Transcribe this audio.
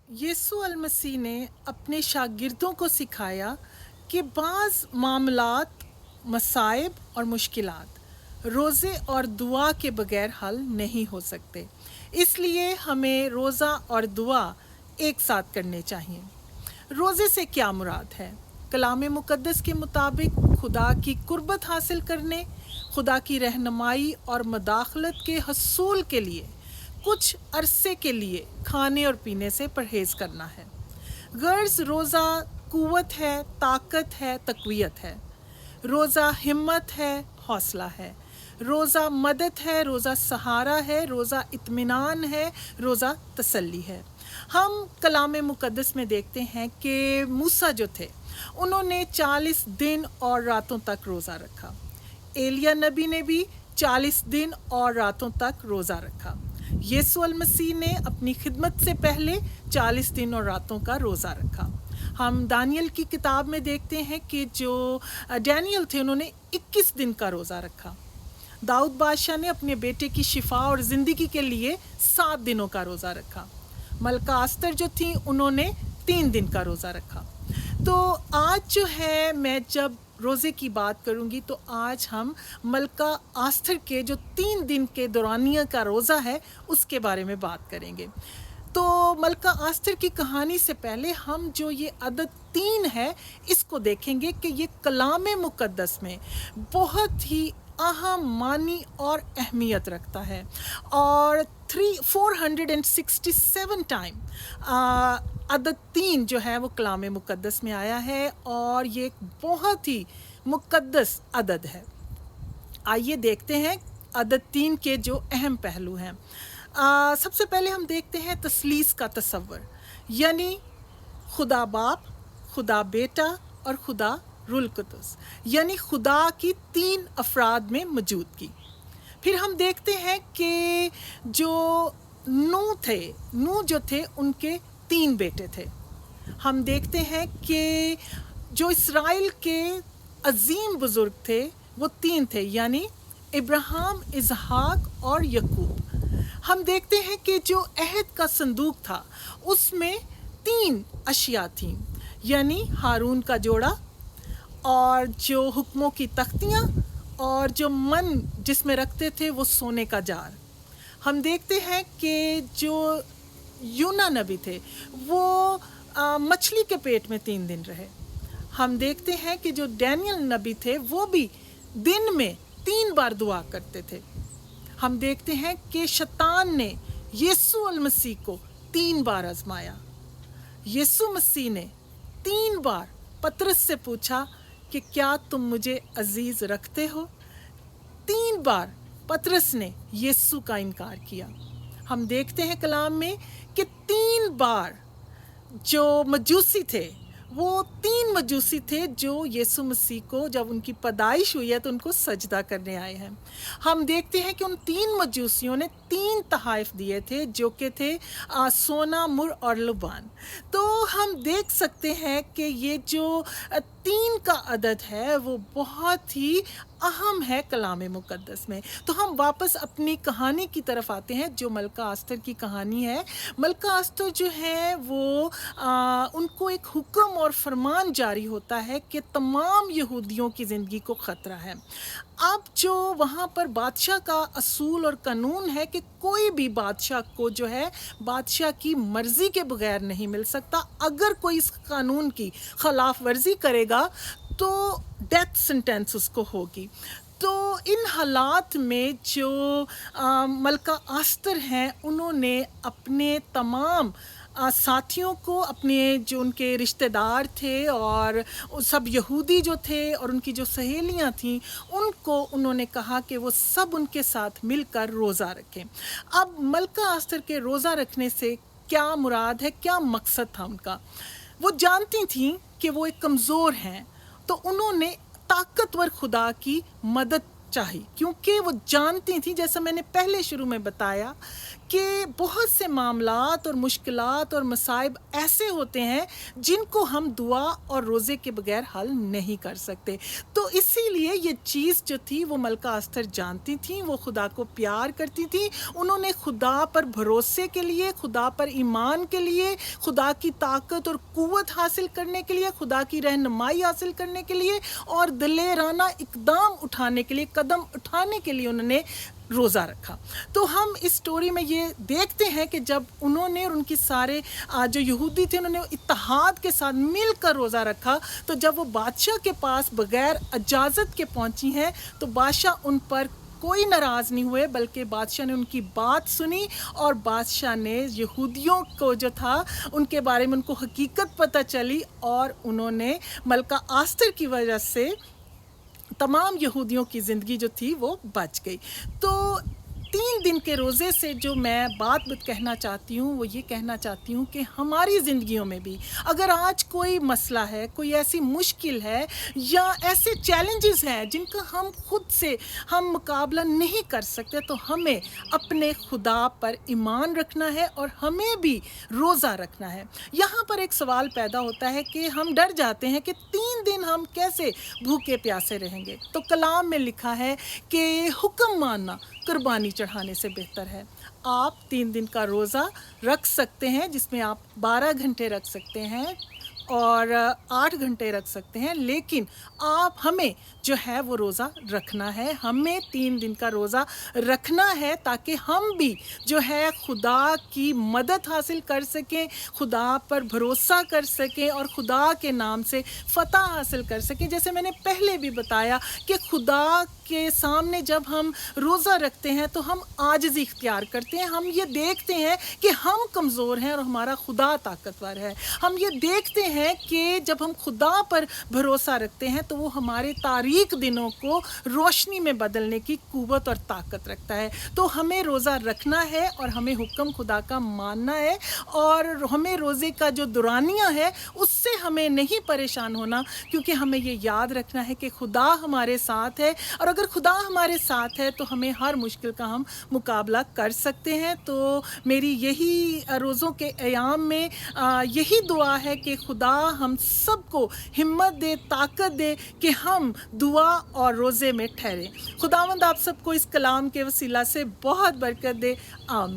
یسوع المسیح نے اپنے شاگردوں کو سکھایا کہ بعض معاملات، مصائب اور مشکلات روزے اور دعا کے بغیر حل نہیں ہو سکتے۔ اس لیے ہمیں روزہ اور دعا ایک ساتھ کرنے چاہیے۔ روزے سے کیا مراد ہے؟ کلام مقدس کے مطابق خدا کی قربت حاصل کرنے، خدا کی رہنمائی اور مداخلت کے حصول کے لیے کچھ عرصے کے لیے کھانے اور پینے سے پرہیز کرنا ہے۔ غرض روزہ قوت ہے، طاقت ہے، تقویت ہے۔ روزہ ہمت ہے، حوصلہ ہے۔ روزہ مدد ہے، روزہ سہارا ہے، روزہ اطمینان ہے، روزہ تسلی ہے۔ ہم کلام مقدس میں دیکھتے ہیں کہ موسیٰ جو تھے انہوں نے 40 دن اور راتوں تک روزہ رکھا۔ ایلیاہ نبی نے بھی 40 دن اور راتوں تک روزہ رکھا۔ یسوع المسیح نے اپنی خدمت سے پہلے 40 دن اور راتوں کا روزہ رکھا۔ ہم دانیل کی کتاب میں دیکھتے ہیں کہ جو ڈینیل تھے انہوں نے 21 دن کا روزہ رکھا۔ داؤد بادشاہ نے اپنے بیٹے کی شفا اور زندگی کے لیے 7 دنوں کا روزہ رکھا۔ ملکہ آستر جو تھیں انہوں نے 3 دن کا روزہ رکھا۔ تو آج جو ہے میں جب روزے کی بات کروں گی تو آج ہم ملکہ آستر کے جو 3 دن کے دورانیہ کا روزہ ہے اس کے بارے میں بات کریں گے۔ تو ملکہ آستر کی کہانی سے پہلے ہم جو یہ عدد 3 ہے اس کو دیکھیں گے کہ یہ کلام مقدس میں بہت ہی اہم معنی اور اہمیت رکھتا ہے، اور 467 ٹائم عدد 3 جو ہے وہ کلام مقدس میں آیا ہے، اور یہ ایک بہت ہی مقدس عدد ہے۔ آئیے دیکھتے ہیں عدد 3 کے جو اہم پہلو ہیں۔ سب سے پہلے ہم دیکھتے ہیں تثلیث کا تصور، یعنی خدا باپ، خدا بیٹا اور خدا روح القدس، یعنی خدا کی 3 افراد میں موجودگی۔ پھر ہم دیکھتے ہیں کہ جو نوح جو تھے ان کے 3 بیٹے تھے۔ ہم دیکھتے ہیں کہ جو اسرائیل کے عظیم بزرگ تھے وہ 3 تھے، یعنی ابراہیم، اسحاق اور یعقوب۔ ہم دیکھتے ہیں کہ جو عہد کا صندوق تھا اس میں 3 اشیاء تھیں، یعنی ہارون کا جوڑا، اور جو حکموں کی تختیاں، اور جو من جس میں رکھتے تھے وہ سونے کا جار۔ ہم دیکھتے ہیں کہ جو یونا نبی تھے وہ مچھلی کے پیٹ میں 3 دن رہے۔ ہم دیکھتے ہیں کہ جو ڈینیل نبی تھے وہ بھی دن میں 3 بار دعا کرتے تھے۔ ہم دیکھتے ہیں کہ شیطان نے یسوع المسیح کو 3 بار آزمایا۔ یسوع مسیح نے 3 بار پطرس سے پوچھا کہ کیا تم مجھے عزیز رکھتے ہو؟ 3 بار پطرس نے یسوع کا انکار کیا۔ ہم دیکھتے ہیں کلام میں کہ 3 بار جو مجوسی تھے، وہ 3 مجوسی تھے جو یسوع مسیح کو جب ان کی پیدائش ہوئی ہے تو ان کو سجدہ کرنے آئے ہیں۔ ہم دیکھتے ہیں کہ ان 3 مجوسیوں نے 3 تحائف دیے تھے جو کہ تھے سونا، مر اور لبان۔ تو ہم دیکھ سکتے ہیں کہ یہ جو 3 کا عدد ہے وہ بہت ہی اہم ہے کلام مقدس میں۔ تو ہم واپس اپنی کہانی کی طرف آتے ہیں جو ملکہ آستر کی کہانی ہے۔ ملکہ آستر جو ہے وہ ان کو ایک حکم اور فرمان جاری ہوتا ہے کہ تمام یہودیوں کی زندگی کو خطرہ ہے۔ اب جو وہاں پر بادشاہ کا اصول اور قانون ہے کہ کوئی بھی بادشاہ کو جو ہے بادشاہ کی مرضی کے بغیر نہیں مل سکتا، اگر کوئی اس قانون کی خلاف ورزی کرے گا تو ڈیتھ سینٹینس اس کو ہوگی۔ تو ان حالات میں جو ملکہ آستر ہیں انہوں نے اپنے تمام ساتھیوں کو، اپنے جو ان کے رشتہ دار تھے اور سب یہودی جو تھے اور ان کی جو سہیلیاں تھیں، ان کو انہوں نے کہا کہ وہ سب ان کے ساتھ مل کر روزہ رکھیں۔ اب ملکہ آستر کے روزہ رکھنے سے کیا مراد ہے، کیا مقصد تھا ان کا؟ وہ جانتی تھیں کہ وہ ایک کمزور ہیں، تو انہوں نے طاقتور خدا کی مدد چاہی، کیونکہ وہ جانتی تھیں، جیسا میں نے پہلے شروع میں بتایا، کہ بہت سے معاملات اور مشکلات اور مصائب ایسے ہوتے ہیں جن کو ہم دعا اور روزے کے بغیر حل نہیں کر سکتے. تو اسی لیے یہ چیز جو تھی وہ ملکہ استر جانتی تھیں، وہ خدا کو پیار کرتی تھیں. انہوں نے خدا پر بھروسے کے لیے، خدا پر ایمان کے لیے، خدا کی طاقت اور قوت حاصل کرنے کے لیے، خدا کی رہنمائی حاصل کرنے کے لیے اور دلیرانہ اقدام اٹھانے کے لیے، قدم اٹھانے کے لیے انہوں نے روزہ رکھا. تو ہم اس سٹوری میں یہ دیکھتے ہیں کہ جب انہوں نے اور ان کی سارے جو یہودی تھے انہوں نے اتحاد کے ساتھ مل کر روزہ رکھا، تو جب وہ بادشاہ کے پاس بغیر اجازت کے پہنچی ہیں تو بادشاہ ان پر کوئی ناراض نہیں ہوئے، بلکہ بادشاہ نے ان کی بات سنی اور بادشاہ نے یہودیوں کو جو تھا ان کے بارے میں ان کو حقیقت پتہ چلی اور انہوں نے ملکہ آستر کی وجہ سے تمام یہودیوں کی زندگی جو تھی وہ بچ گئی. تو 3 دن کے روزے سے جو میں بات کہنا چاہتی ہوں وہ یہ کہنا چاہتی ہوں کہ ہماری زندگیوں میں بھی اگر آج کوئی مسئلہ ہے، کوئی ایسی مشکل ہے یا ایسے چیلنجز ہیں جن کا ہم خود سے مقابلہ نہیں کر سکتے، تو ہمیں اپنے خدا پر ایمان رکھنا ہے اور ہمیں بھی روزہ رکھنا ہے. یہاں پر ایک سوال پیدا ہوتا ہے کہ ہم ڈر جاتے ہیں کہ 3 دن ہم کیسے بھوکے پیاسے رہیں گے. تو کلام میں لکھا ہے کہ حکم ماننا قربانی چڑھانے سے بہتر ہے. آپ 3 دن کا روزہ رکھ سکتے ہیں جس میں آپ 12 گھنٹے رکھ سکتے ہیں اور 8 گھنٹے رکھ سکتے ہیں، لیکن ہمیں جو ہے وہ روزہ رکھنا ہے. ہمیں 3 دن کا روزہ رکھنا ہے تاکہ ہم بھی جو ہے خدا کی مدد حاصل کر سکیں، خدا پر بھروسہ کر سکیں اور خدا کے نام سے فتح حاصل کر سکیں. جیسے میں نے پہلے بھی بتایا کہ خدا کے سامنے جب ہم روزہ رکھتے ہیں تو ہم عاجزی اختیار کرتے ہیں. ہم یہ دیکھتے ہیں کہ ہم کمزور ہیں اور ہمارا خدا طاقتور ہے. ہم یہ دیکھتے ہیں کہ جب ہم خدا پر بھروسہ رکھتے ہیں تو وہ ہمارے تاریک دنوں کو روشنی میں بدلنے کی قوت اور طاقت رکھتا ہے. تو ہمیں روزہ رکھنا ہے اور ہمیں حکم خدا کا ماننا ہے اور ہمیں روزے کا جو دورانیہ ہے اس سے ہمیں نہیں پریشان ہونا، کیونکہ ہمیں یہ یاد رکھنا ہے کہ خدا ہمارے ساتھ ہے اور اگر خدا ہمارے ساتھ ہے تو ہمیں ہر مشکل کا ہم مقابلہ کر سکتے ہیں. تو میری یہی روزوں کے ایام میں یہی دعا ہے کہ خدا ہم سب کو ہمت دے، طاقت دے کہ ہم دعا اور روزے میں ٹھہریں. خداوند آپ سب کو اس کلام کے وسیلہ سے بہت برکت دے. آمین.